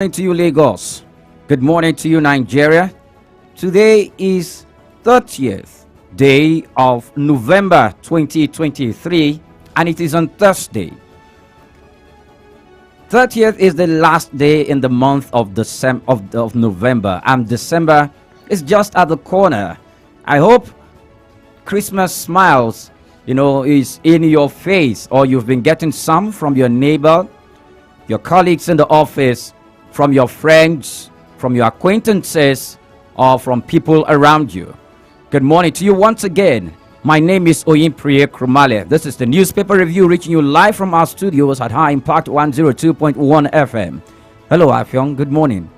Morning to you, Lagos. Good morning to you, Nigeria. Today is 30th day of November 2023, and it is on Thursday. 30th is the last day in the month of November, and December is just at the corner. I hope Christmas smiles, is in your face, or you've been getting some from your neighbor, your colleagues in the office, from your friends, from your acquaintances, or from people around you. Good morning to you once again. My name is Oyinpriye Krumale. This is the newspaper review reaching you live from our studios at High Impact 102.1 FM. Hello, Afyong. Good morning.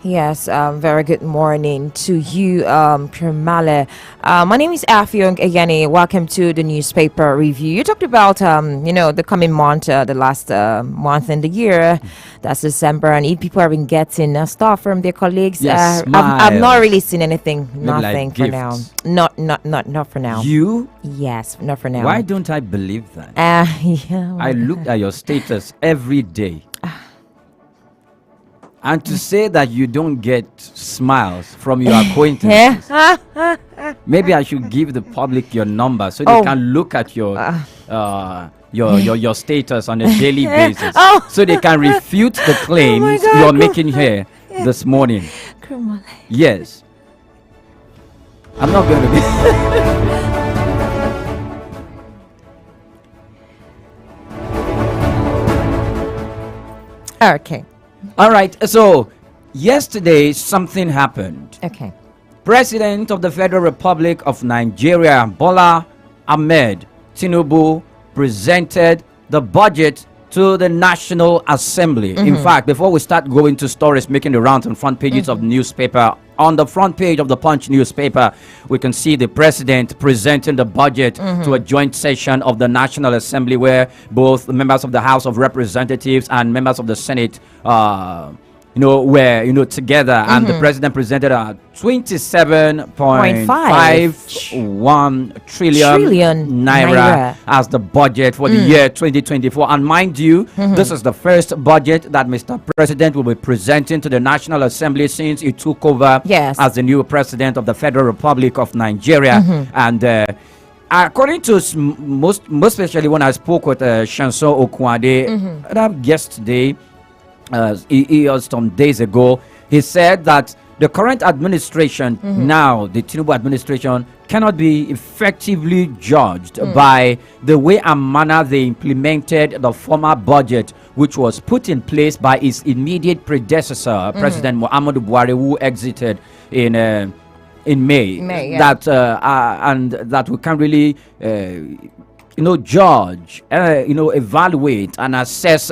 Yes, very good morning to you, Krumale. My name is Afyong Ayani. Welcome to the newspaper review. You talked about, the coming month, the last month in the year, that's December, and if people have been getting stuff from their colleagues. Yes, I've not really seen anything. Nothing like for gifts. now. Not for now. You? Yes, not for now. Why don't I believe that? Yeah. I look at your status every day. And to say that you don't get smiles from your acquaintances, maybe I should give the public your number so they can look at your status on a daily basis, so they can refute the claims you're making here this morning. Yes, I'm not going to be. Okay. All right, so yesterday something happened. Okay. President of the Federal Republic of Nigeria, Bola Ahmed Tinubu, presented the budget to the National Assembly. In fact, before we start going to stories making the rounds on front pages of the newspaper, on the front page of the Punch newspaper, we can see the president presenting the budget to a joint session of the National Assembly, where both members of the House of Representatives and members of the Senate were together, and the president presented a 27.51 trillion naira as the budget for the year 2024. And mind you, this is the first budget that Mr. President will be presenting to the National Assembly since he took over as the new president of the Federal Republic of Nigeria. And according to most especially when I spoke with Shanson Okwade yesterday, some days ago, he said that the current administration, now the Tinubu administration, cannot be effectively judged by the way and manner they implemented the former budget, which was put in place by his immediate predecessor, President Muhammadu Buhari, who exited in May. And that we can't really judge, evaluate and assess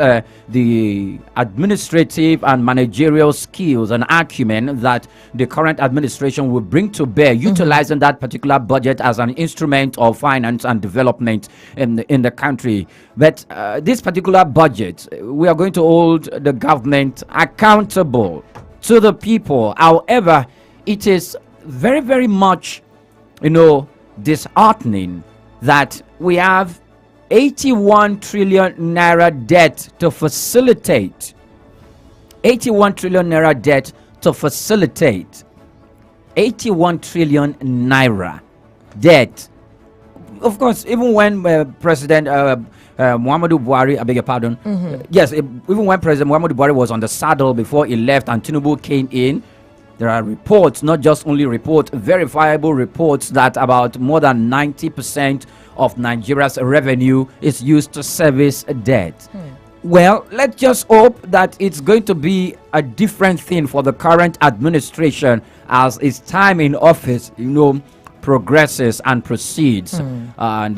the administrative and managerial skills and acumen that the current administration will bring to bear, utilizing that particular budget as an instrument of finance and development in the country. But this particular budget, we are going to hold the government accountable to the people. However, it is very, very much, disheartening that we have 81 trillion naira debt to facilitate. 81 trillion naira debt to facilitate. 81 trillion naira debt. Of course, even when President Muhammadu Buhari, I beg your pardon. Yes, even when President Muhammadu Buhari was on the saddle before he left and Tinubu came in, there are reports, not just only reports, verifiable reports, that about more than 90% of Nigeria's revenue is used to service debt. Well, let's just hope that it's going to be a different thing for the current administration as its time in office, progresses and proceeds. And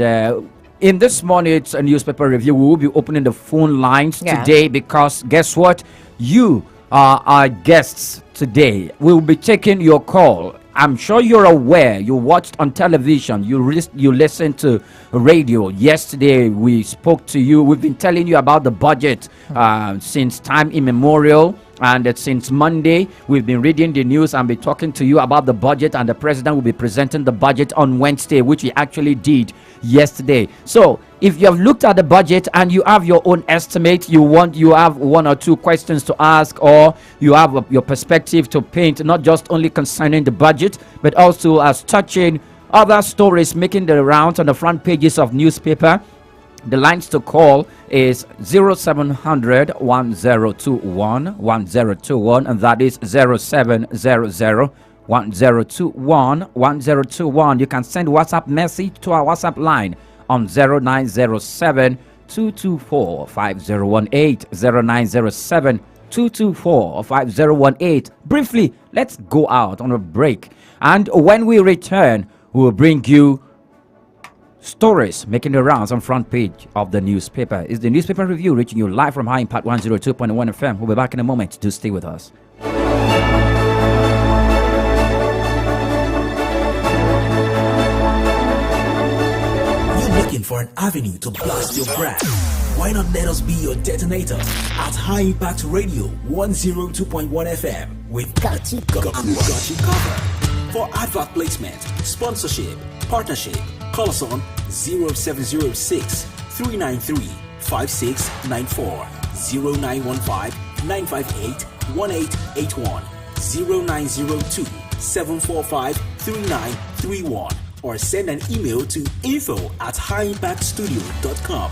in this morning's newspaper review, we will be opening the phone lines today, because guess what? You are our guests today. We'll be taking your call. I'm sure you're aware. You watched on television. You listened to radio. Yesterday, we spoke to you. We've been telling you about the budget since time immemorial. And since Monday, we've been reading the news and be talking to you about the budget, and the president will be presenting the budget on Wednesday, which he actually did yesterday. So if you have looked at the budget and you have your own estimate, you have one or two questions to ask, or you have your perspective to paint, not just only concerning the budget, but also as touching other stories making the rounds on the front pages of newspaper, the lines to call is 0700 1021 1021, and that is 0700 1021 1021. You can send WhatsApp message to our WhatsApp line on 0907 224 5018 0907 224 5018. Briefly, let's go out on a break, and when we return, we will bring you stories making the rounds on front page of the newspaper. It's the newspaper review reaching you live from High Impact 102.1 FM. We'll be back in a moment. Do stay with us. You're looking for an avenue to blast your brand? Why not let us be your detonator at High Impact Radio 102.1 FM with Got You Covered. For advert placement, sponsorship, partnership, call us on 0706 393 5694 0915 958 1881 0902 745 3931, or send an email to info@highimpactstudio.com.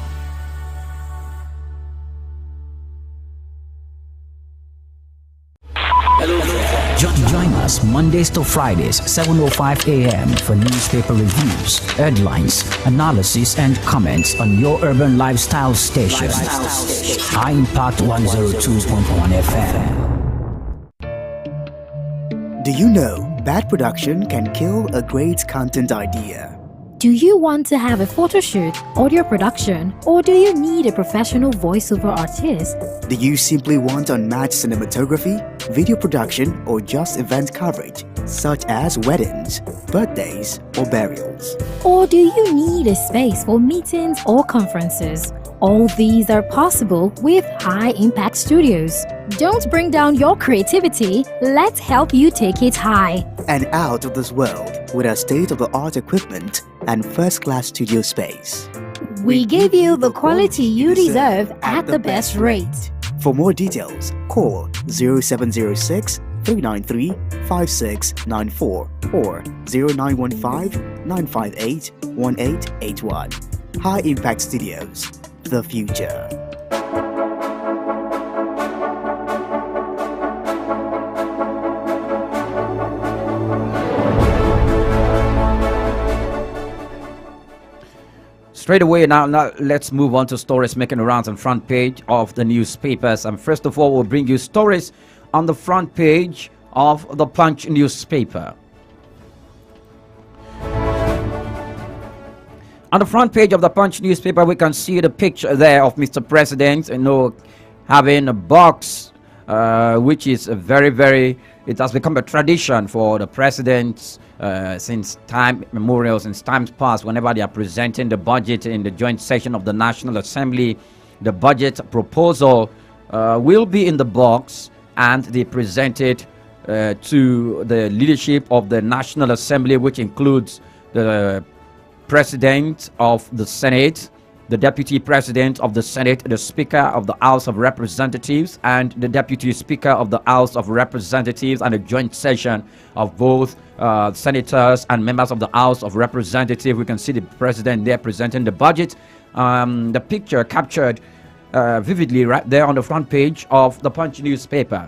Join us Mondays to Fridays, 7:05 a.m. for newspaper reviews, headlines, analysis, and comments on your urban lifestyle station. High Impact 102.1 FM. Do you know bad production can kill a great content idea? Do you want to have a photo shoot, audio production, or do you need a professional voiceover artist? Do you simply want unmatched cinematography, video production, or just event coverage, such as weddings, birthdays, or burials? Or do you need a space for meetings or conferences? All these are possible with High Impact Studios. Don't bring down your creativity, let's help you take it high. And out of this world with our state-of-the-art equipment and first-class studio space. We give you the quality you deserve at the best rate. For more details, call 0706 393 5694 or 0915 958 1881. High Impact Studios, the future. Straight away now let's move on to stories making the rounds on front page of the newspapers. And first of all, we'll bring you stories on the front page of the Punch newspaper. On the front page of the Punch newspaper, we can see the picture there of Mr. President, having a box, which is a very, it has become a tradition for the presidents since time memorial, since times past. Whenever they are presenting the budget in the joint session of the National Assembly, the budget proposal will be in the box, and they present it to the leadership of the National Assembly, which includes the President of the Senate, the Deputy President of the Senate, the Speaker of the House of Representatives, and the Deputy Speaker of the House of Representatives, and a joint session of both senators and members of the House of Representatives. We can see the President there presenting the budget. The picture captured vividly right there on the front page of the Punch newspaper.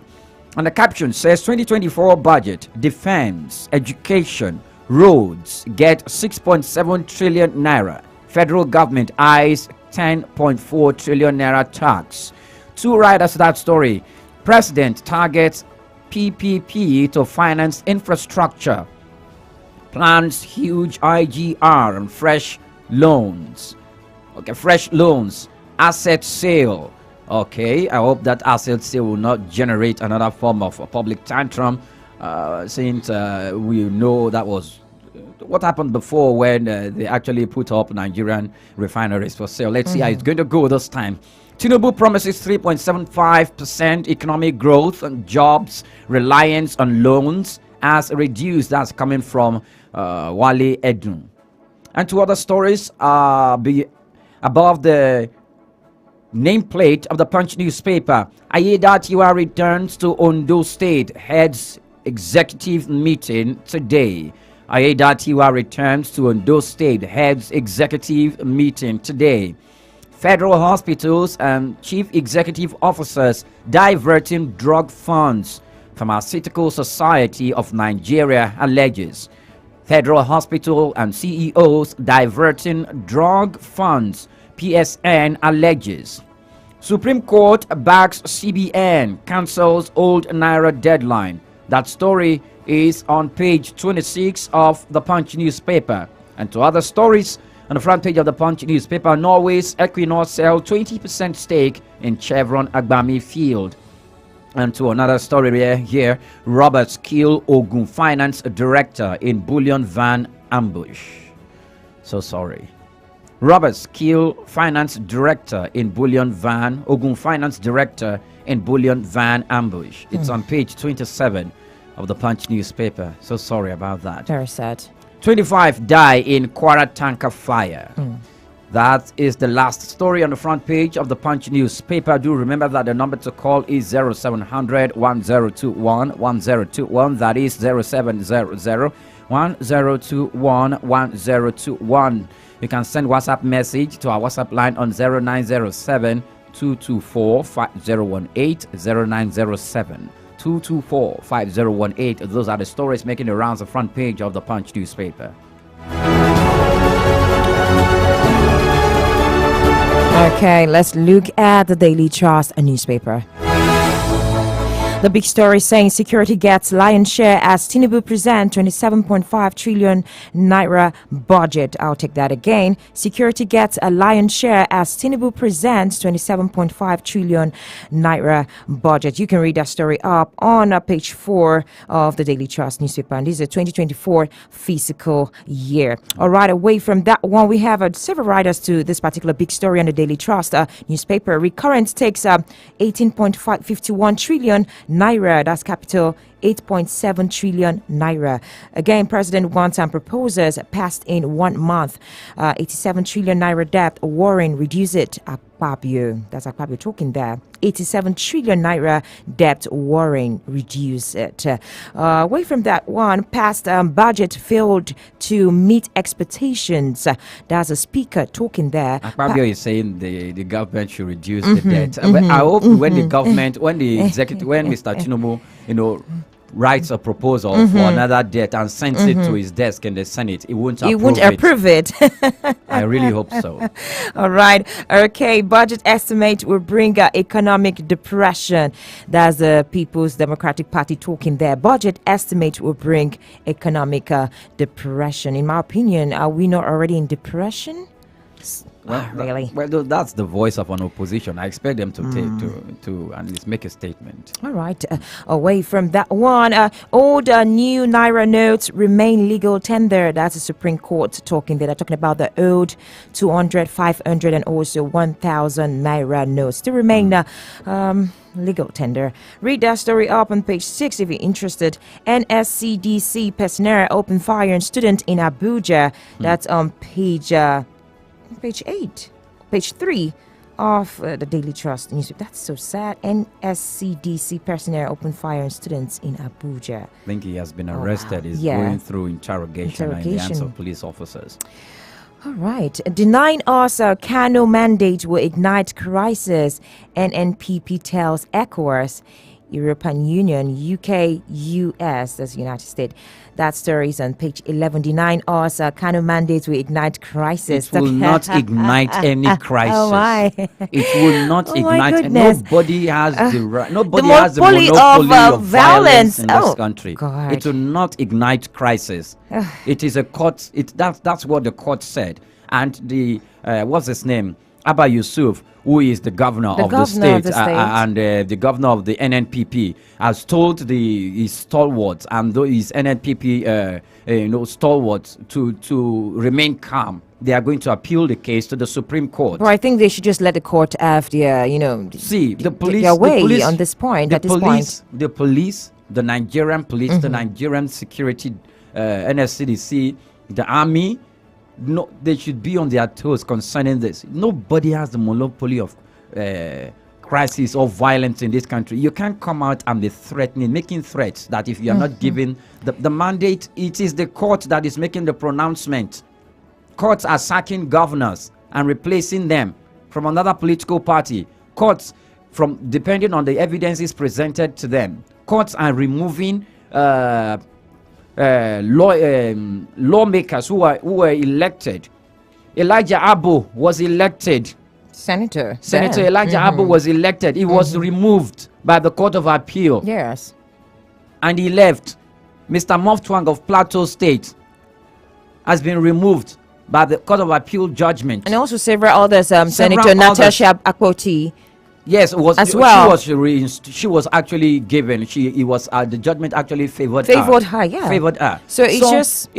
And the caption says 2024 budget, defense, education, roads get 6.7 trillion naira. Federal government eyes 10.4 trillion naira tax. Two writers to that story. President targets PPP to finance infrastructure. Plans huge IGR and fresh loans. Okay, fresh loans. Asset sale. Okay, I hope that asset sale will not generate another form of a public tantrum, since we know that was what happened before when they actually put up Nigerian refineries for sale. Let's see how it's going to go this time. Tinubu promises 3.75% economic growth and jobs. Reliance on loans has reduced. That's coming from Wale Edun. And two other stories above the nameplate of the Punch newspaper. Ayedatiwa returns to Ondo State, heads executive meeting today. Ayedatiwa returns to Ondo State, heads executive meeting today. Federal hospitals and chief executive officers diverting drug funds. Pharmaceutical Society of Nigeria alleges. Federal hospital and CEOs diverting drug funds. PSN alleges. Supreme Court backs CBN, cancels old Naira deadline. That story is on page 26 of the Punch newspaper. And to other stories on the front page of the Punch newspaper, Norway's Equinor sell 20% stake in Chevron Agbami field. And to another story here, robbers kill Ogun Finance Director in bullion van ambush. So sorry. Robbers kill Finance Director in bullion van, Ogun Finance Director in bullion van ambush. It's on page 27 of the Punch newspaper. So sorry about that. Very sad. 25 die in Kwara tanker fire. That is the last story on the front page of the Punch newspaper. Do remember that the number to call is 0700 1021 1021. That is 0700 1021 1021. You can send WhatsApp message to our WhatsApp line on 0907 224 5018 0907 224 5018. Those are the stories making the rounds of the front page of the Punch newspaper. Okay, let's look at the Daily Trust newspaper. The big story saying security gets lion's share as Tinubu present 27.5 trillion naira budget. I'll take that again. Security gets a lion's share as Tinubu presents 27.5 trillion naira budget. You can read that story up on page 4 of the Daily Trust newspaper. And this is a 2024 fiscal year. All right, away from that one, we have several writers to this particular big story on the Daily Trust newspaper. Recurrent takes 18.51 trillion naira, that's capital 8.7 trillion naira. Again, President wants and proposes passed in 1 month. 87 trillion naira debt. Warren reduce it. Akpabio, that's Akpabio talking there. 87 trillion naira debt. Warren reduce it. Away from that one, past budget failed to meet expectations. That's a speaker talking there. Akpabio is saying the government should reduce the debt. I hope when the government, when the executive, when Mr. Tinubu, writes a proposal for another debt and sends it to his desk in the Senate, he won't approve it. I really hope so. All right. Okay. Budget estimate will bring economic depression. That's the People's Democratic Party talking there. Budget estimate will bring economic depression. In my opinion, are we not already in depression? Well, really? That's the voice of an opposition. I expect them to take to at least make a statement. All right. Away from that one, old new naira notes remain legal tender. That's the Supreme Court talking there. They're talking about the old 200, 500, and also 1,000 naira notes to remain legal tender. Read that story up on page 6 if you're interested. NSCDC personnel open fire on student in Abuja. That's on page 3 of the Daily Trust newspaper. That's so sad. NSCDC personnel open fire on students in Abuja. I think he has been arrested. He's going through interrogation in the hands of police officers. All right. Denying us Kano mandate will ignite crisis. NNPP tells ECOWAS. European Union, UK, US, that's the United States. That story is on page 11. Denying us Kano mandates will ignite crisis. It will not ignite any crisis. Oh my. It will not ignite. Nobody has the right. Nobody the has the monopoly of violence in this country. God. It will not ignite crisis. It is a court. That's what the court said. And the what's his name? Abba Yusuf, who is the governor of the state, and the governor of the NNPP, has told his stalwarts and his NNPP stalwarts to remain calm. They are going to appeal the case to the Supreme Court. Well, I think they should just let the court have their, the police, their way on this point. The police, the Nigerian police, the Nigerian security, NSCDC, the army. No, they should be on their toes concerning this. Nobody has the monopoly of crisis or violence in this country. You can't come out and be threatening, making threats that if you are not given the mandate, it is the court that is making the pronouncement. Courts are sacking governors and replacing them from another political party. Courts, depending on the evidences presented to them, courts are removing lawmakers who were elected. Elijah Abu was elected. Senator Elijah Abu was elected. He was removed by the Court of Appeal. Yes. And he left. Mr. Moftwang of Plateau State has been removed by the Court of Appeal judgment. And also several others, Senator Natasha Akpoti. Yes, it was as well. She was actually given. The judgment actually favored her. Yeah. Favored her. So it's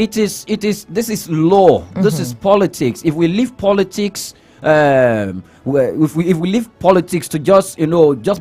this is law. This is politics. If we leave politics, if we leave politics to just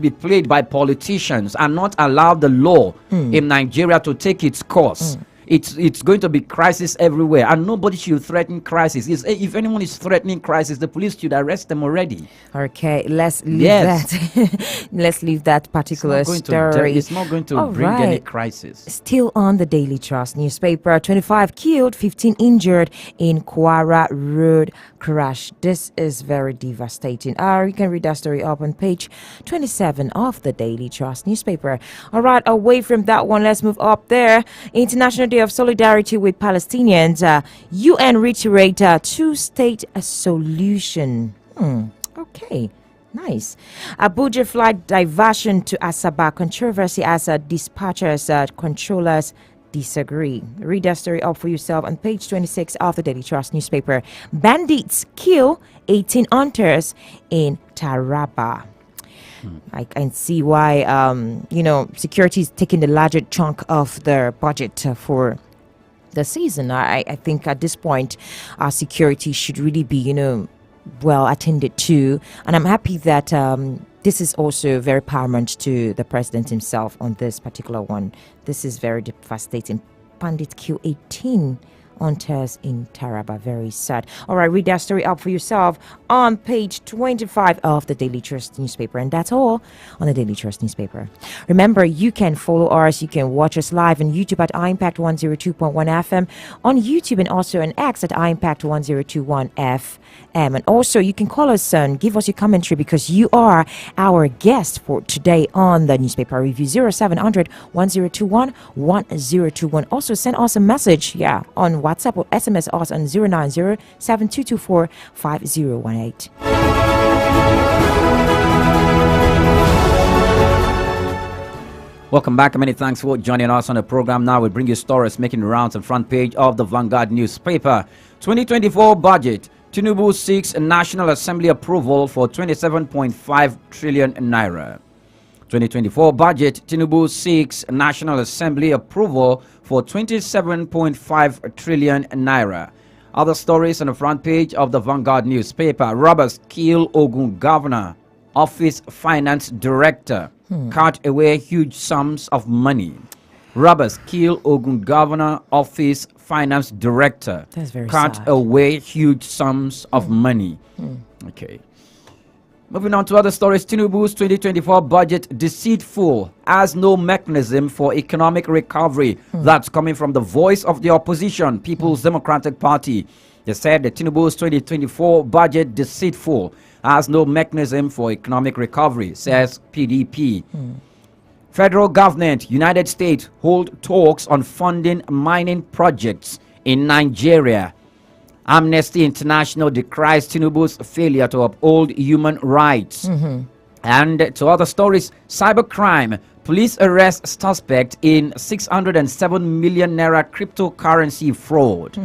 be played by politicians and not allow the law in Nigeria to take its course. It's going to be crisis everywhere, and nobody should threaten crisis. If anyone is threatening crisis, the police should arrest them already. Okay, let's leave that. Let's leave that particular story. It's not going to bring any crisis. Still on the Daily Trust newspaper, 25 killed, 15 injured in Kwara road crash. This is very devastating. You can read that story up on page 27 of the Daily Trust newspaper. All right, away from that one, let's move up there. International Day of Solidarity with Palestinians. UN reiterate two-state solution. Okay. Nice. Abuja flight diversion to Asaba, controversy as dispatchers, controllers disagree. Read that story up for yourself on page 26 of the Daily Trust newspaper. Bandits kill 18 hunters in Taraba. I can see why, security is taking the larger chunk of their budget for the season. I think at this point, our security should really be, well attended to. And I'm happy that this is also very paramount to the president himself on this particular one. This is very devastating. Bandit kill 18 hunters in Taraba. Very sad. All right, read that story up for yourself on page 25 of the Daily Trust newspaper. And that's all on the Daily Trust newspaper. Remember, you can follow us. You can watch us live on YouTube at impact 102.1 FM, on YouTube and also on X at impact 1021 FM. And also, you can call us and give us your commentary because you are our guest for today on the newspaper review. 0700 1021 1021. Also, send us a message, on WhatsApp or SMS us on 090 7224 5018. Welcome back. Many thanks for joining us on the program. Now we bring you stories making rounds on front page of the Vanguard newspaper. 2024 budget. Tinubu seeks National Assembly approval for 27.5 trillion naira. 2024 budget. Tinubu seeks National Assembly approval for 27.5 trillion naira. Other stories on the front page of the Vanguard newspaper. Robbers kill Ogun Governor, Office Finance Director, cut away huge sums of money. Robbers kill Ogun Governor, Office Finance Director. That's very cut sad. away huge sums of money. Okay. Moving on to other stories. Tinubu's 2024 budget deceitful, has no mechanism for economic recovery. That's coming from the voice of the opposition, People's Democratic Party. They said the Tinubu's 2024 budget deceitful, has no mechanism for economic recovery, says PDP. Federal government, United States, hold talks on funding mining projects in Nigeria. Amnesty International decries Tinubu's failure to uphold human rights. And to other stories, cybercrime. Police arrest suspect in 607 million naira cryptocurrency fraud.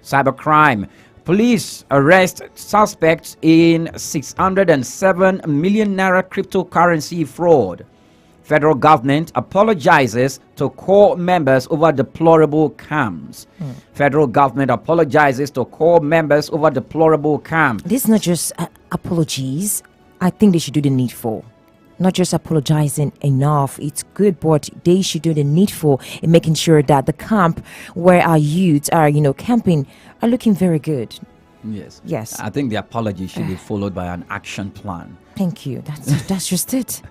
Cybercrime. Police arrest suspects in 607 million naira cryptocurrency fraud. Federal government apologizes to core members over deplorable scams. Federal government apologizes to core members over deplorable scams. This is not just apologies. I think they should do the needful. Not just apologizing enough. It's good, but they should do the needful in making sure that the camp where our youths are, camping, are looking very good. Yes. Yes. I think the apology should be followed by an action plan. Thank you. That's just it.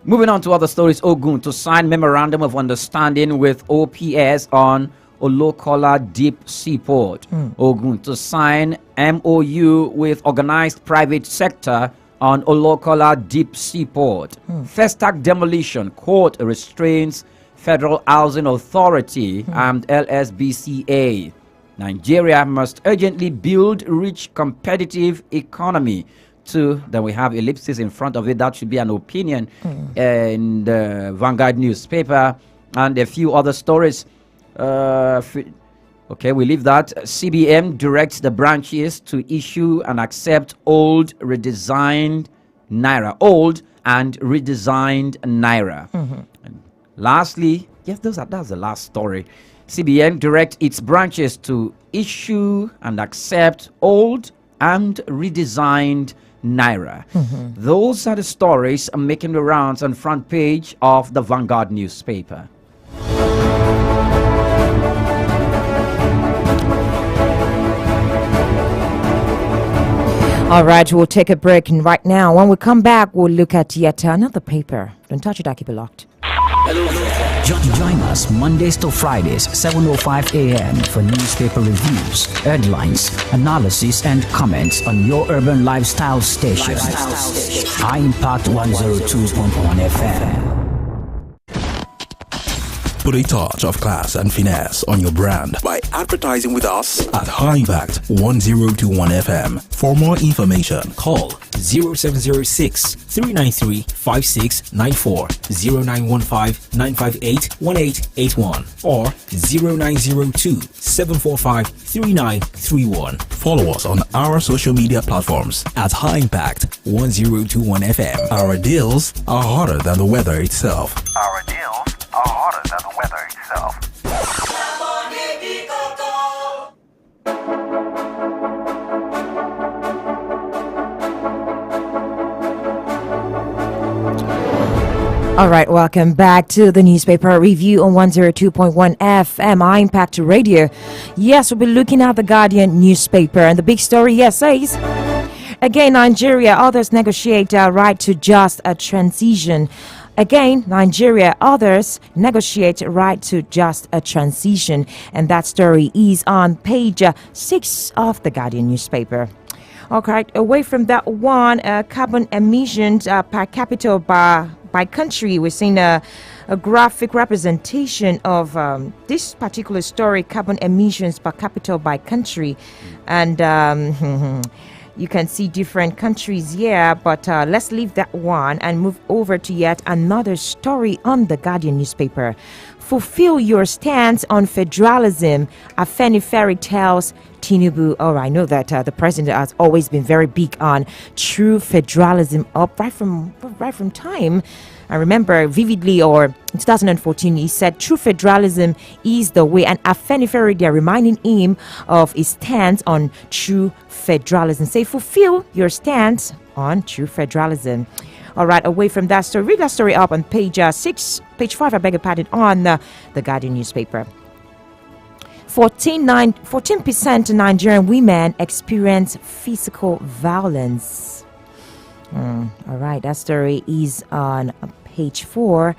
Moving on to other stories, Ogun to sign memorandum of understanding with OPS on Olokola Deep Seaport. Ogun to sign MOU with organized private sector on Olokola Deep Seaport. Festac demolition court restrains Federal Housing Authority and LSBCA. Nigeria must urgently build rich competitive economy. Then we have ellipsis in front of it. That should be an opinion in the Vanguard newspaper, and a few other stories. Okay, we leave that. CBN directs the branches to issue and accept old and redesigned naira. And lastly, yes, that's the last story. CBN directs its branches to issue and accept old and redesigned naira. Those are the stories making the rounds on front page of the Vanguard newspaper. All right, we'll take a break, and right now, when we come back, we'll look at yet another paper. Don't touch it, I'll keep it locked. Join us Mondays to Fridays, 7:05 a.m. for newspaper reviews, headlines, analysis, and comments on your urban lifestyle station. High Impact 102.1 FM. Put a touch of class and finesse on your brand by advertising with us at High Impact 1021 FM. For more information, call 0706 393 5694, 0915 958 1881, or 0902 745 3931. Follow us on our social media platforms at High Impact 1021 FM. Our deals are hotter than the weather itself. Our deals are hotter than the weather itself. All right, welcome back to the newspaper review on 102.1 FM High Impact Radio. Yes, we'll be looking at the Guardian newspaper, and the big story, yes, says, again, Nigeria, others negotiate a right to just a transition. Again, Nigeria, others negotiate right to just a transition. And that story is on page 6 of the Guardian newspaper. Okay, away from that one, carbon emissions per capita by country. We're seeing a graphic representation of this particular story, carbon emissions per capita by country. And you can see different countries here, but let's leave that one and move over to yet another story on the Guardian newspaper. Fulfill your stance on federalism, Afenifere tells Tinubu. Oh, I know that the president has always been very big on true federalism right from time. I remember vividly, or in 2014, he said true federalism is the way. And Afenifere, they're reminding him of his stance on true federalism. Say, fulfill your stance on true federalism. All right, away from that story, read that story up on page 5, I beg your pardon, on the Guardian newspaper. 14% Nigerian women experience physical violence. All right, that story is on page 4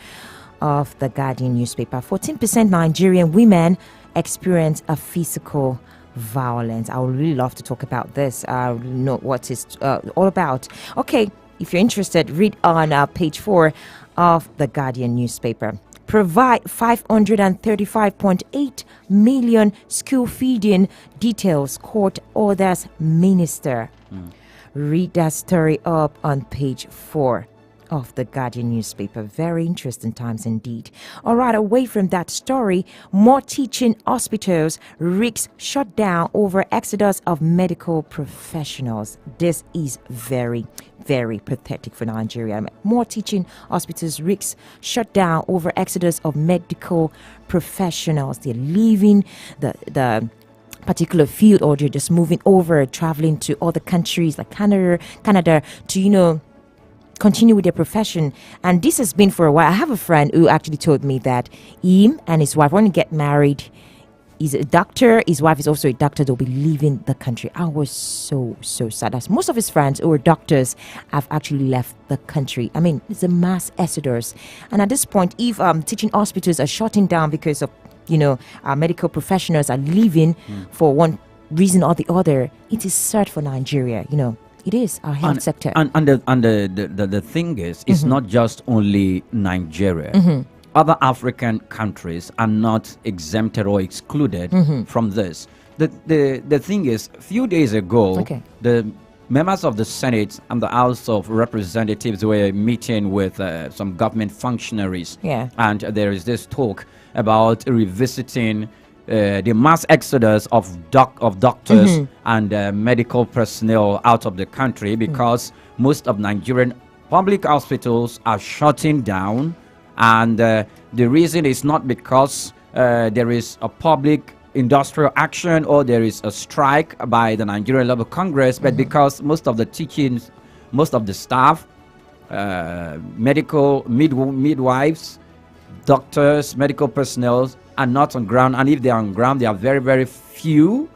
of the Guardian newspaper. 14% Nigerian women experience a physical violence. I would really love to talk about this. I know what it's all about. Okay, if you're interested, read on page 4 of the Guardian newspaper. Provide 535.8 million school feeding details, court orders minister. Read that story up on page 4 of the Guardian newspaper. Very interesting times indeed. All right, away from that story, more teaching hospitals risks shut down over exodus of medical professionals. This is very, very pathetic for Nigeria. More teaching hospitals risks shut down over exodus of medical professionals. They're leaving the particular field, or they're just moving over, traveling to other countries like Canada to, continue with their profession. And this has been for a while. I have a friend who actually told me that him and his wife, when they get married, he's a doctor, his wife is also a doctor, they'll be leaving the country. I was so sad. As most of his friends who are doctors have actually left the country. I mean, it's a mass exodus. And at this point, if teaching hospitals are shutting down because of our medical professionals are leaving for one reason or the other, it is sad for Nigeria. It is our health sector. And the thing is, it's not just only Nigeria. Other African countries are not exempted or excluded from this. The thing is, a few days ago, the members of the Senate and the House of Representatives were meeting with some government functionaries. Yeah. And there is this talk about revisiting the mass exodus of doctors and medical personnel out of the country, because most of Nigerian public hospitals are shutting down. And the reason is not because there is a public industrial action or there is a strike by the Nigerian Labour Congress, but because most of the teachings, most of the staff, medical midwives, doctors, medical personnel are not on ground, and if they are on ground, they are very, very few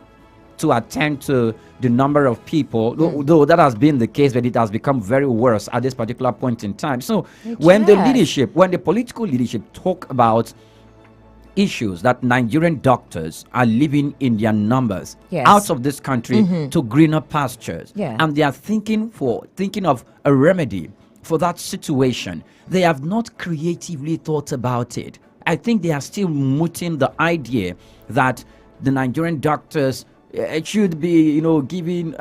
to attend to the number of people, though that has been the case, but it has become very worse at this particular point in time. So when the political leadership talk about issues that Nigerian doctors are living in their numbers out of this country to greener pastures, and they are thinking of a remedy for that situation, they have not creatively thought about it. I think they are still mooting the idea that the Nigerian doctors should be, given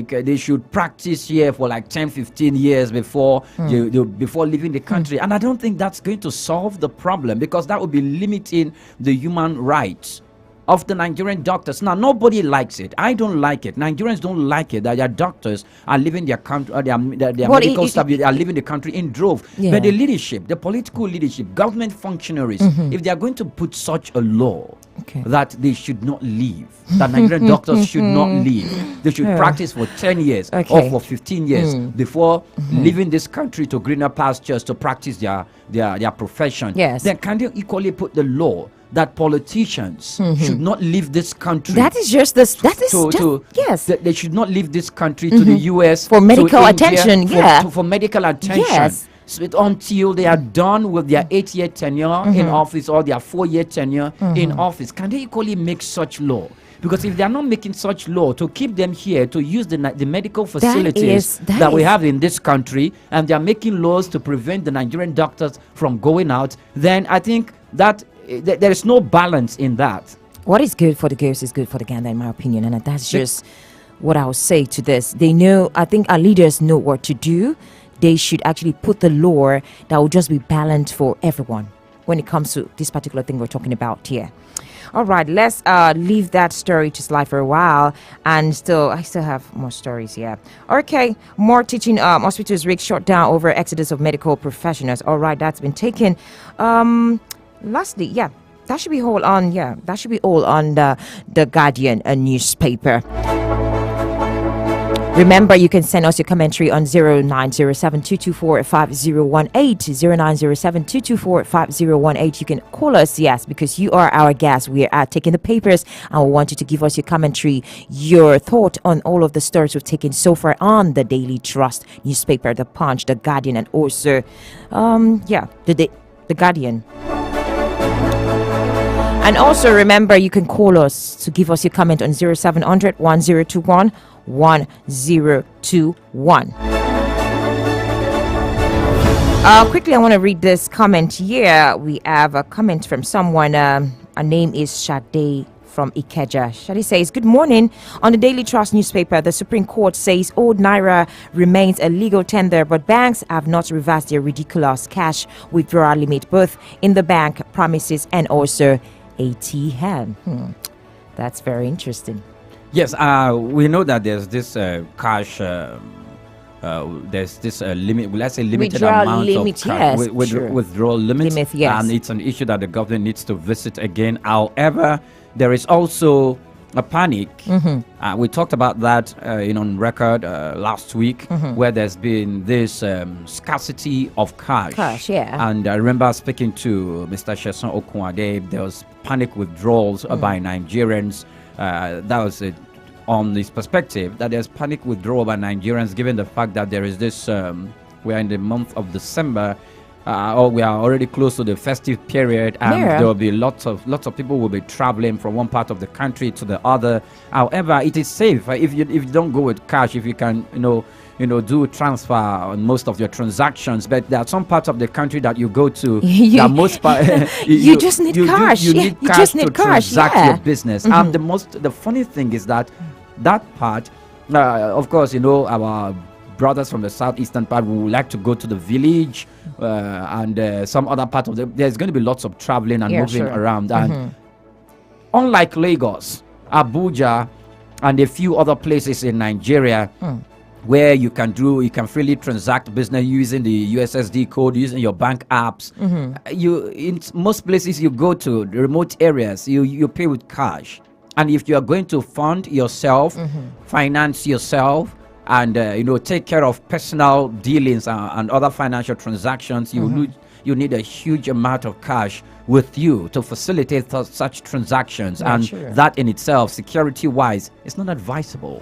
they should practice here for 10-15 years before before leaving the country. And I don't think that's going to solve the problem, because that would be limiting the human rights of the Nigerian doctors. Now, nobody likes it. I don't like it. Nigerians don't like it that their doctors are leaving their country, their medical staff are leaving the country in drove. But the leadership, the political leadership, government functionaries, if they are going to put such a law that they should not leave, that Nigerian doctors should not leave, they should practice for 10 years or for 15 years before leaving this country to greener pastures to practice their profession. Then can they equally put the law that politicians should not leave this country? That is just this. That is yes. They should not leave this country to the US for medical to India, attention. for medical attention. Yes. So until they are done with their 8-year tenure in office or their 4-year tenure in office, can they equally make such law? Because if they are not making such law to keep them here to use the medical facilities that we have in this country, and they are making laws to prevent the Nigerian doctors from going out, then I think that there is no balance in that. What is good for the goose is good for the gander, in my opinion, and that's just what I would say to this. They know, I think our leaders know what to do. They should actually put the law that will just be balanced for everyone when it comes to this particular thing we're talking about here. All right, let's leave that story to slide for a while, and I still have more stories here. Okay, more teaching hospitals risk shut down over exodus of medical professionals. All right, that's been taken. Lastly, that should be all on. That should be all on the Guardian newspaper. Remember, you can send us your commentary on 0907-224-5018, 0907-224-5018. You can call us, because you are our guest. We are taking the papers, and we want you to give us your commentary, your thought on all of the stories we've taken so far on the Daily Trust newspaper, The Punch, The Guardian, and also, the Guardian. And also remember, you can call us to give us your comment on 0700 1021 1021. Quickly, I want to read this comment here. We have a comment from someone. Her name is Sade from Ikeja. Shadi says, good morning. On the Daily Trust newspaper, the Supreme Court says old Naira remains a legal tender, but banks have not reversed their ridiculous cash withdrawal limit, both in the bank premises and also ATM. That's very interesting. Yes, we know that there's this cash. There's this limit. Let's say limited Withdrawal amount limit, of cash. yes, true. Withdrawal limit. Yes. And it's an issue that the government needs to visit again. However, there is also a panic. We talked about that on record last week, where there's been this scarcity of cash. And I remember speaking to Mr. Sheson Okunade. There was panic withdrawals by Nigerians. That was it. On this perspective, that there's panic withdrawal by Nigerians, given the fact that there is this, we are in the month of December, or we are already close to the festive period, and there will be lots of people will be traveling from one part of the country to the other. However, it is safe if you don't go with cash, if you can do transfer on most of your transactions. But there are some parts of the country that you go to that most you just need cash. You need cash just need to cash, transact your business. And the funny thing is that part, of course, our brothers from the southeastern part would like to go to the village and some other part of there's going to be lots of traveling and moving around. And unlike Lagos, Abuja, and a few other places in Nigeria, where you can freely transact business using the USSD code, using your bank apps. In most places you go to, the remote areas, you pay with cash. And if you are going to fund yourself, finance yourself, and take care of personal dealings and other financial transactions, you need a huge amount of cash with you to facilitate such transactions. That in itself, security-wise, is not advisable.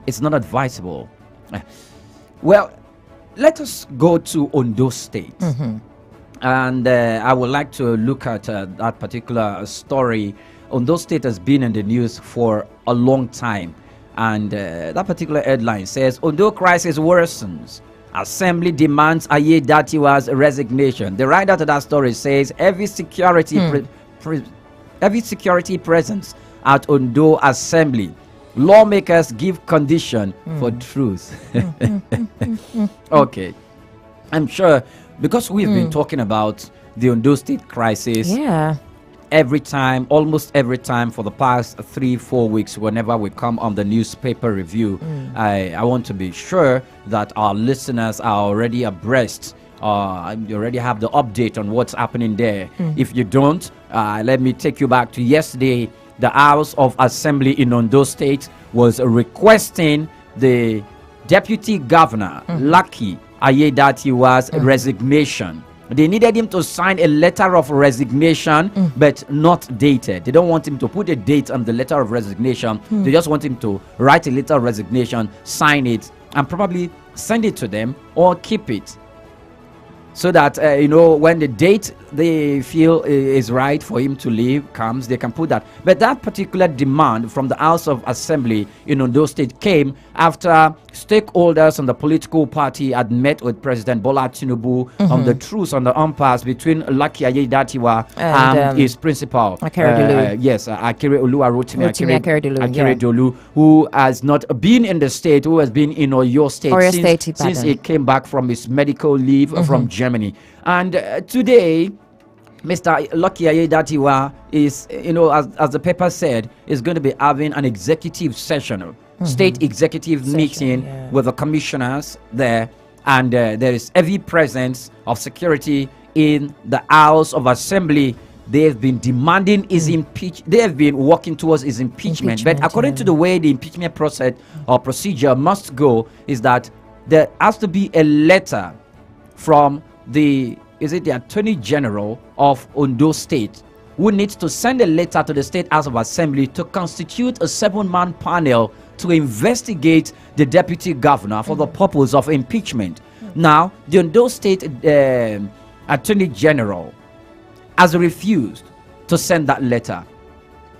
It's not advisable. Well, let us go to Ondo State. And I would like to look at that particular story. Ondo State has been in the news for a long time. And that particular headline says, Ondo crisis worsens. Assembly demands Ayedatiwa's resignation. The writer to that story says, heavy security presence at Ondo Assembly. Lawmakers give condition for truth. Okay. I'm sure because we've been talking about the Ondo State crisis almost every time for the past 3-4 weeks, whenever we come on the newspaper review, I want to be sure that our listeners are already abreast. You already have the update on what's happening there. If you don't, let me take you back to yesterday. The House of Assembly in Ondo State was requesting the Deputy Governor, Lucky Ayedatiwa's resignation. They needed him to sign a letter of resignation, but not dated. They don't want him to put a date on the letter of resignation. They just want him to write a letter of resignation, sign it, and probably send it to them or keep it. So that, when the date they feel is right for him to leave comes, they can put that. But that particular demand from the House of Assembly in Ondo State came after stakeholders on the political party had met with President Bola Tinubu on the truce, on the impasse between Lucky Ayedatiwa and his principal. Akeredolu. Akere Oluwarotimi Akeredolu, who has not been in the state, who has been in Oyo State since he came back from his medical leave from Germany. And today, Mr. Lucky Ayedatiwa is, as the paper said, is going to be having an executive session, state executive meeting with the commissioners there. And there is heavy presence of security in the House of Assembly. They have been demanding his impeachment. They have been working towards his impeachment. But according to the way the impeachment process or procedure must go, is that there has to be a letter from the Attorney General of Ondo State, who needs to send a letter to the State House of Assembly to constitute a 7-man panel to investigate the Deputy Governor for the purpose of impeachment. Now, the Ondo State Attorney General has refused to send that letter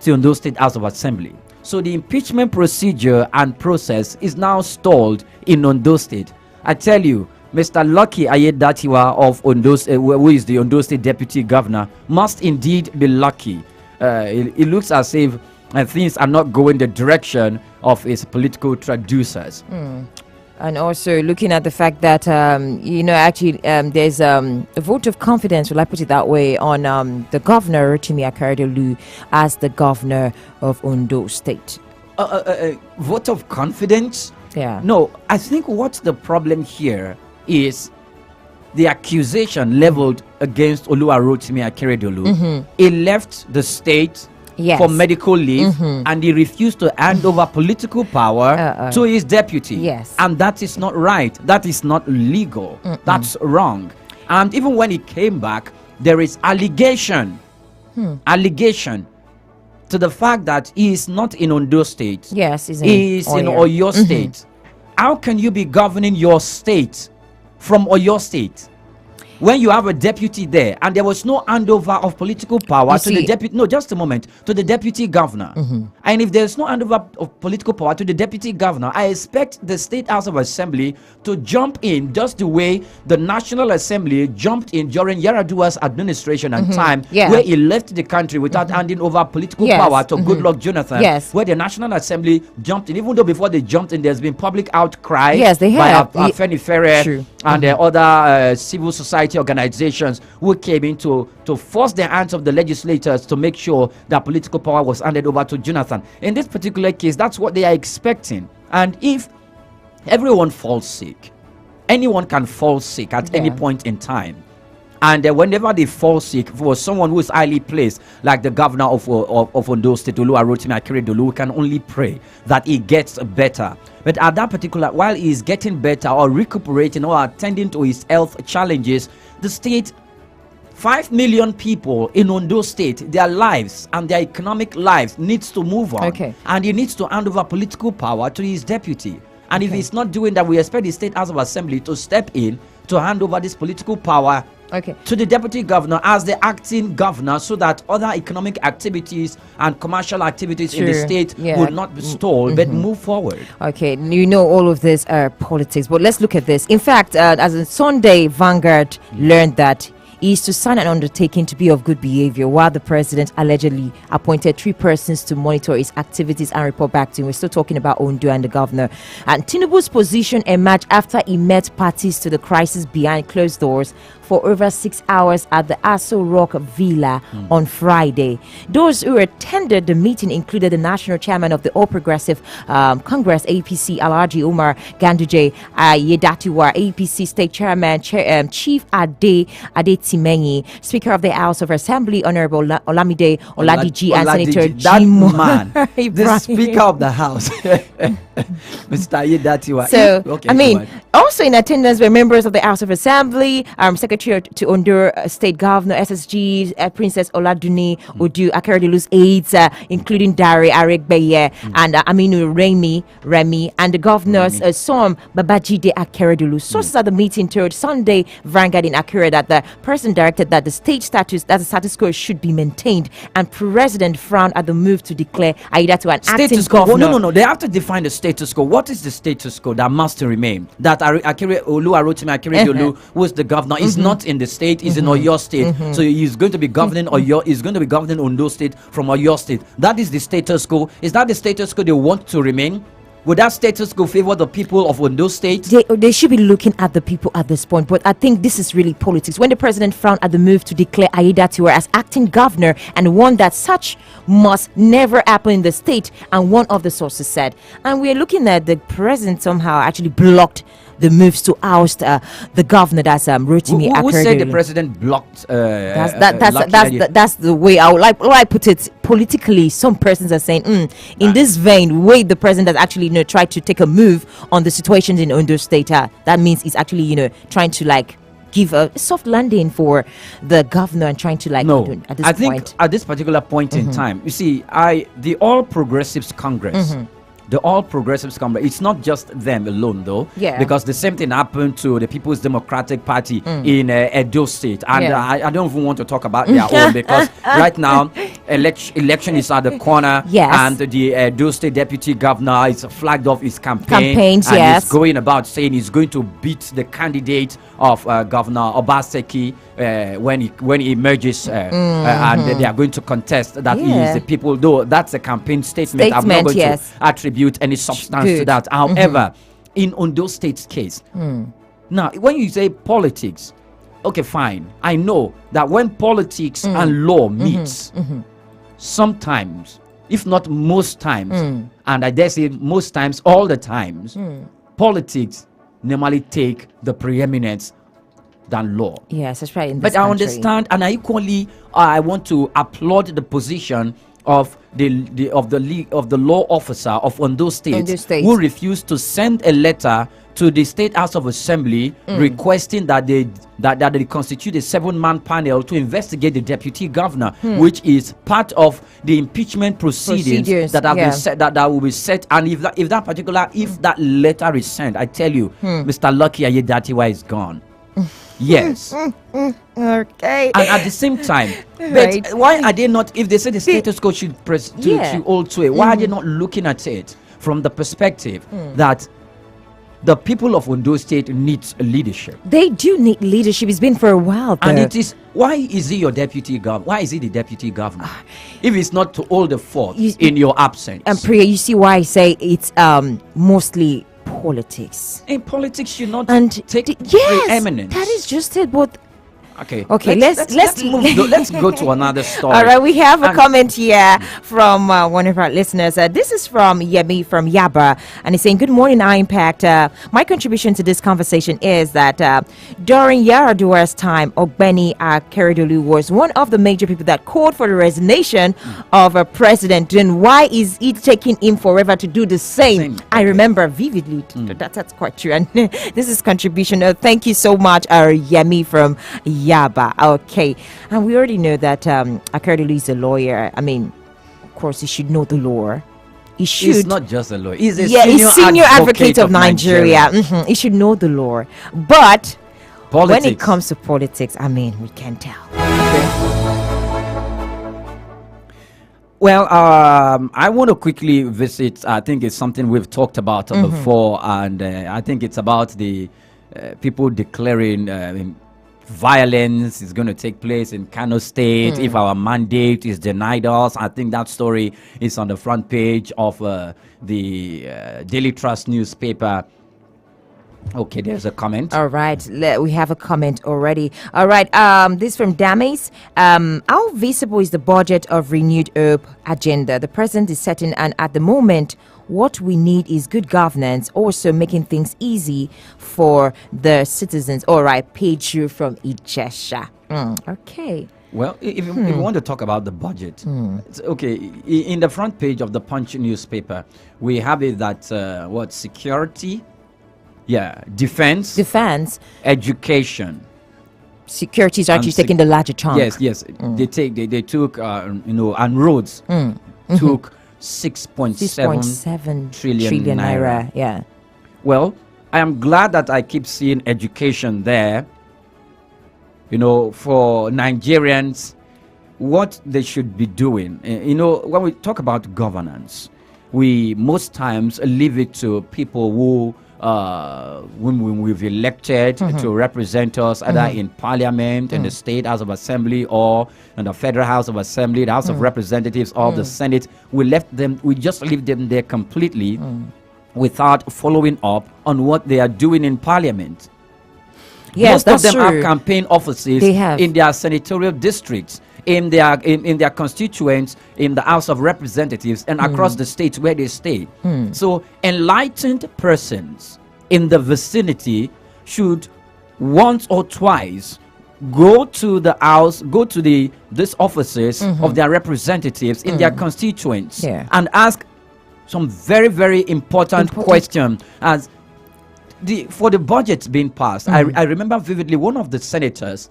to Ondo State House of Assembly. So the impeachment procedure and process is now stalled in Ondo State. I tell you, Mr. Lucky Ayedatiwa of Ondo, who is the Ondo State Deputy Governor, must indeed be lucky. it looks as if things are not going the direction of his political traducers. And also looking at the fact that, there's a vote of confidence, will I put it that way, on the governor, Rotimi Akeredolu, as the governor of Ondo State. Vote of confidence? Yeah. No, I think what's the problem here is the accusation leveled against Oluwarotimi Akeredolu. He left the state Yes. for medical leave, and he refused to hand over political power to his deputy. Yes. And that is not right. That is not legal. That's wrong. And even when he came back, there is allegation to the fact that he is not in Ondo State. Yes, He is in Oyo State. How can you be governing your state from Oyo State when you have a deputy there and there was no handover of political power to the deputy? No, just a moment. To the deputy governor. And if there's no handover of political power to the deputy governor, I expect the State House of Assembly to jump in just the way the National Assembly jumped in during Yaradua's administration and time, where he left the country without handing over political power to Goodluck Jonathan. Yes. Where the National Assembly jumped in, even though before they jumped in, there's been public outcry. Yes, they have. By Afenifere and other civil society organizations who came in to force the hands of the legislators to make sure that political power was handed over to Jonathan. In this particular case, that's what they are expecting. And if everyone falls sick, anyone can fall sick at any point in time. And whenever they fall sick, for someone who is highly placed, like the governor of Ondo State, Oluwarotimi Akeredolu, we can only pray that he gets better. But at that particular, while he is getting better or recuperating or attending to his health challenges, the state, 5 million people in Ondo State, their lives and their economic lives needs to move on. Okay. And he needs to hand over political power to his deputy. And if he's not doing that, we expect the State House of Assembly to step in to hand over this political power to the deputy governor as the acting governor, so that other economic activities and commercial activities in the state will not be stalled but move forward. Okay, you know all of this are politics, but let's look at this. In fact, as a Sunday, Vanguard learned that he is to sign an undertaking to be of good behavior, while the president allegedly appointed 3 persons to monitor his activities and report back to him. We're still talking about Ondo and the governor. And Tinubu's position emerged after he met parties to the crisis behind closed doors for over 6 hours at the Aso Rock Villa on Friday. Those who attended the meeting included the national chairman of the All Progressive Congress, APC, Alhaji Umar Ganduje Yedatiwa, APC state chairman, Chief Ade Timenyi, Speaker of the House of Assembly, Honorable Olamide Oladiji, and Senator Jim man, the Speaker of the House, Mr. Yedatiwa. So, also in attendance were members of the House of Assembly, Secretary to Ondo State Governor, SSG, Princess Oladuni Odu, Akeredelu's aides, including Dari Aregbeye and Aminu Remy, and the governor's son, Babajide Akeredelu. Sources at the meeting told Sunday Vanguard in Akure that the person directed that the status quo should be maintained, and President frowned at the move to declare Aida to an acting governor. No, they have to define the status quo. What is the status quo that must remain? That Oluwarotimi Akeredolu, who is the governor, is not in the state, is in Oyo State. So he's going to be governing Oyo, he's going to be governing Ondo State from Oyo State. That is the status quo. Is that the status quo they want to remain? Would that status quo favor the people of Ondo State? They should be looking at the people at this point, but I think this is really politics. When the president frowned at the move to declare Aida Tiwa as acting governor and warned that such must never happen in the state, and one of the sources said, and we're looking at the president somehow actually blocked the moves to oust the governor, that's Rotimi Akeredolu. Who said the president blocked? That's the way I would like put it. Politically, some persons are saying, in this vein, way the president has actually tried to take a move on the situations in Ondo State. That means he's actually trying to give a soft landing for the governor and trying to at this point. At this particular point in time, you see, the All Progressives Congress. The All Progressives Congress, it's not just them alone though, because the same thing happened to the People's Democratic Party in Edo State, and I don't even want to talk about their own, because right now election is at the corner. Yes. And the Edo State Deputy Governor is flagged off his campaign. Campaigns, and yes. he's going about saying he's going to beat the candidate of Governor Obaseki when he emerges, and they are going to contest that he is the people. Though that's a campaign statement, I'm not going to attribute any substance to that. However, in Ondo State's case, now when you say politics, okay, fine. I know that when politics and law meets, sometimes, if not most times, and I dare say most times, all the times, politics normally take the preeminence than law. Yes, that's right. But I understand, and I equally I want to applaud the position of the law officer of Ondo State, who refused to send a letter to the State House of Assembly requesting that they constitute a 7-man panel to investigate the deputy governor, which is part of the impeachment proceedings that have been set, that will be set. And if that letter is sent, I tell you, Mr. Lucky Ayedatiwa is gone. Yes. Okay. And at the same time, Right. but why are they not? If they say the status quo should hold to it, why are they not looking at it from the perspective that the people of Ondo State needs leadership? They do need leadership. It's been for a while, though. And it is, why is he your deputy governor? Why is he the deputy governor? If it's not to hold the fort in your absence. And Priya, you see why I say it's mostly politics. In politics should not take yes, preeminence. that is just it. But Okay. Let's move. Let's go to another story. All right, we have a comment here from one of our listeners. This is from Yemi from Yaba, and he's saying, "Good morning, Our Impact. My contribution to this conversation is that during Yaradua's time, Ogbeni Akeredolu was one of the major people that called for the resignation of a president. Then why is it taking him forever to do the same?" I remember vividly. That's quite true. And this is contribution. Thank you so much, Yemi from Yaba. Okay, and we already know that Akeredolu is a lawyer. I mean, of course, he should know the law. He should. He's not just a lawyer. He's a senior advocate of Nigeria. He should know the law. But when it comes to politics, I mean, we can tell. Well, I want to quickly visit. I think it's something we've talked about before, and I think it's about the people declaring violence is going to take place in Kano State if our mandate is denied us. I think that story is on the front page of the Daily Trust newspaper. Okay, there's a comment. All right, we have a comment already. All right, this from Dames. How visible is the budget of Renewed Hope agenda? The president is setting, and at the moment, what we need is good governance, also making things easy for the citizens. All right, page you from Ijesha. Okay. Well, if you want to talk about the budget, it's okay. In the front page of the Punch newspaper, we have it that security, defense, education, security is actually taking the larger chunk. Yes. They took and roads took 6.7 trillion naira. Yeah. Well, I am glad that I keep seeing education there. For Nigerians, what they should be doing. When we talk about governance, we most times leave it to people who when we've elected to represent us either in parliament, in the State House of Assembly, or in the Federal House of Assembly, the House of Representatives, or the Senate. We just leave them there completely without following up on what they are doing in parliament. Yes, most of them have campaign offices in their senatorial districts, in their constituents, in the House of Representatives, and across the states where they stay. So enlightened persons in the vicinity should once or twice go to the house, go to these offices of their representatives in their constituents and ask some very, very important question as for the budget being passed. I remember vividly one of the senators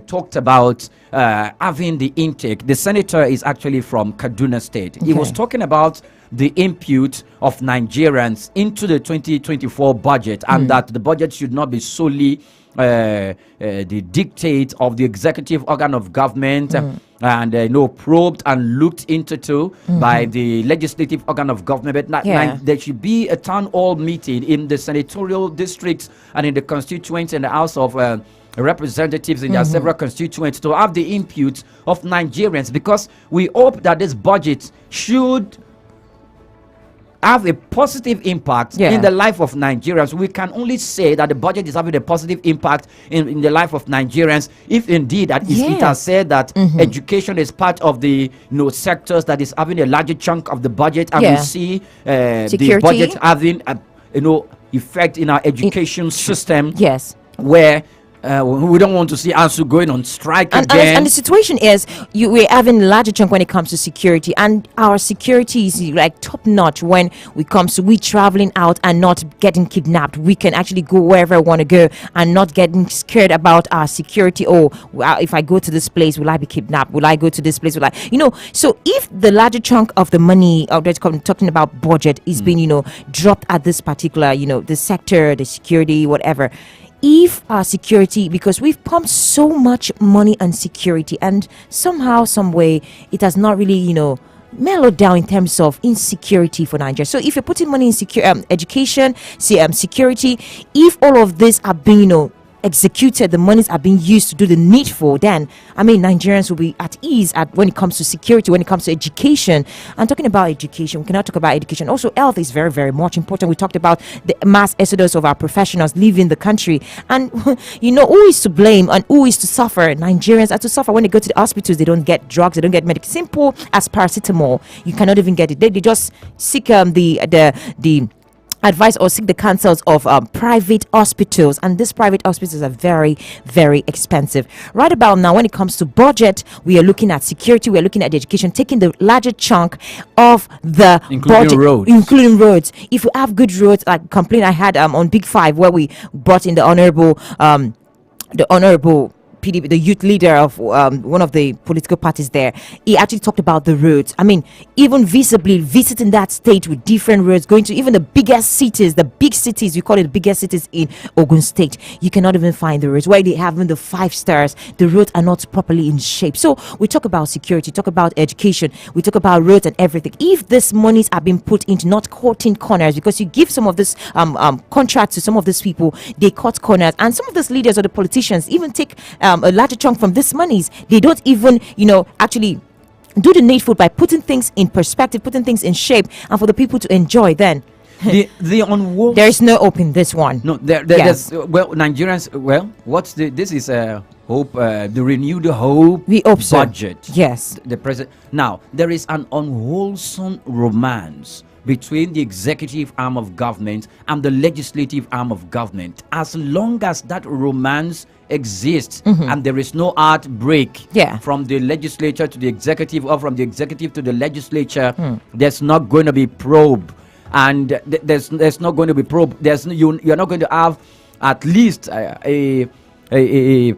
talked about having the intake. The senator is actually from Kaduna State. He was talking about the input of Nigerians into the 2024 budget, and that the budget should not be solely the dictate of the executive organ of government, and probed and looked into too by the legislative organ of government. But there should be a town hall meeting in the senatorial districts and in the constituents in the House of Representatives in their several constituents to have the input of Nigerians, because we hope that this budget should have a positive impact in the life of Nigerians. We can only say that the budget is having a positive impact in the life of Nigerians if indeed that it has said that education is part of the sectors that is having a larger chunk of the budget, and we see the budget having effect in our education system. Yes. Where we don't want to see ASUU going on strike again. And the situation is, we're having a larger chunk when it comes to security, and our security is like top notch when it comes to we traveling out and not getting kidnapped. We can actually go wherever we want to go and not getting scared about our security. Oh, well, if I go to this place, will I be kidnapped? Will I go to this place? Will I, so if the larger chunk of the money, talking about budget, is being, dropped at this particular, the sector, the security, whatever. If our security, because we've pumped so much money on security, and somehow, some way, it has not really, mellowed down in terms of insecurity for Nigeria. So if you're putting money in education, security, if all of this are being, executed, the monies are being used to do the needful, then Nigerians will be at ease when it comes to security, when it comes to education. And talking about education, we cannot talk about education. Also, health is very, very much important. We talked about the mass exodus of our professionals leaving the country, and who is to blame and who is to suffer? Nigerians are to suffer when they go to the hospitals. They don't get drugs, they don't get medication. Simple as paracetamol, you cannot even get it. They just seek the advice or seek the counsels of private hospitals, and these private hospitals are very, very expensive. Right about now, when it comes to budget, we are looking at security, we are looking at education, taking the larger chunk of the budget, including roads. If you have good roads, like complaint I had on Big Five, where we brought in the honorable PDP, the youth leader of one of the political parties there, he actually talked about the roads. Even visibly visiting that state with different roads, going to even the biggest cities, the big cities, we call it the biggest cities in Ogun State, you cannot even find the roads. Why they have the 5 stars, the roads are not properly in shape. So we talk about security, talk about education, we talk about roads and everything. If this monies are being put into not cutting corners, because you give some of this contracts to some of these people, they cut corners, and some of these leaders or the politicians even take a larger chunk from these monies. They don't even, actually do the needful by putting things in perspective, putting things in shape, and for the people to enjoy. Then the unwholesome. There is no hope in this one. No, there's Nigerians. This is a hope. The renewed hope. We hope budget. So. Yes. The president. Now there is an unwholesome romance between the executive arm of government and the legislative arm of government. As long as that romance exists and there is no outbreak from the legislature to the executive, or from the executive to the legislature, there's not going to be probe, and there's not going to be probe. You're not going to have at least a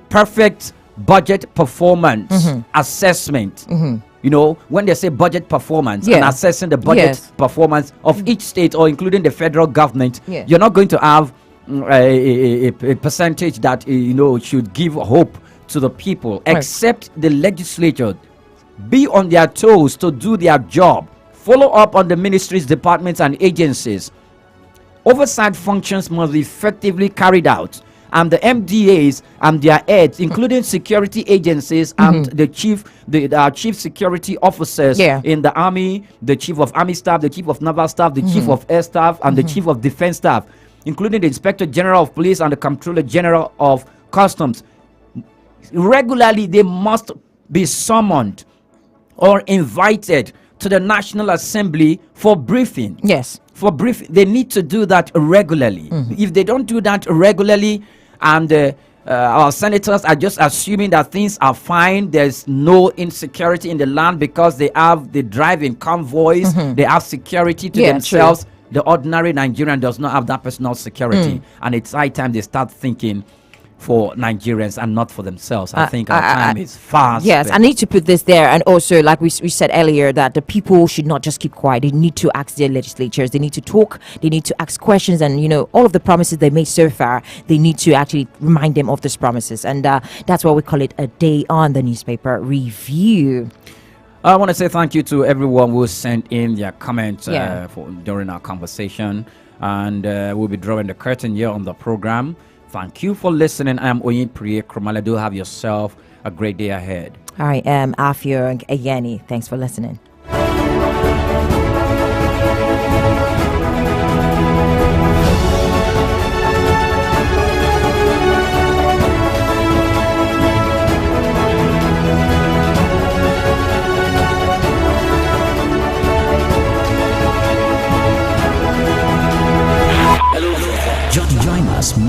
perfect budget performance assessment. When they say budget performance and assessing the budget performance of each state, or including the federal government, you're not going to have a percentage that should give hope to the people, except the legislature be on their toes to do their job, follow up on the ministries, departments, and agencies. Oversight functions must be effectively carried out, and the MDAs and their heads, including security agencies and our chief security officers in the army, the chief of army staff, the chief of naval staff, the chief of air staff, and the chief of defense staff, including the inspector general of police and the comptroller general of customs. Regularly, they must be summoned or invited to the National Assembly for briefing. Yes. For briefing. They need to do that regularly. If they don't do that regularly, and our senators are just assuming that things are fine, there's no insecurity in the land because they have the driving convoys, they have security to themselves. True. The ordinary Nigerian does not have that personal security, and it's high time they start thinking for Nigerians and not for themselves. I think our time is fast. Yes, I need to put this there. And also, like we said earlier, that the people should not just keep quiet. They need to ask their legislatures. They need to talk. They need to ask questions. And, all of the promises they made so far, they need to actually remind them of those promises. And that's why we call it a day on the newspaper review. I want to say thank you to everyone who sent in their comments during our conversation. And we'll be drawing the curtain here on the program. Thank you for listening. I am Oyin Priye Kromale. Do have yourself a great day ahead. I am Afio Ayeni. Thanks for listening.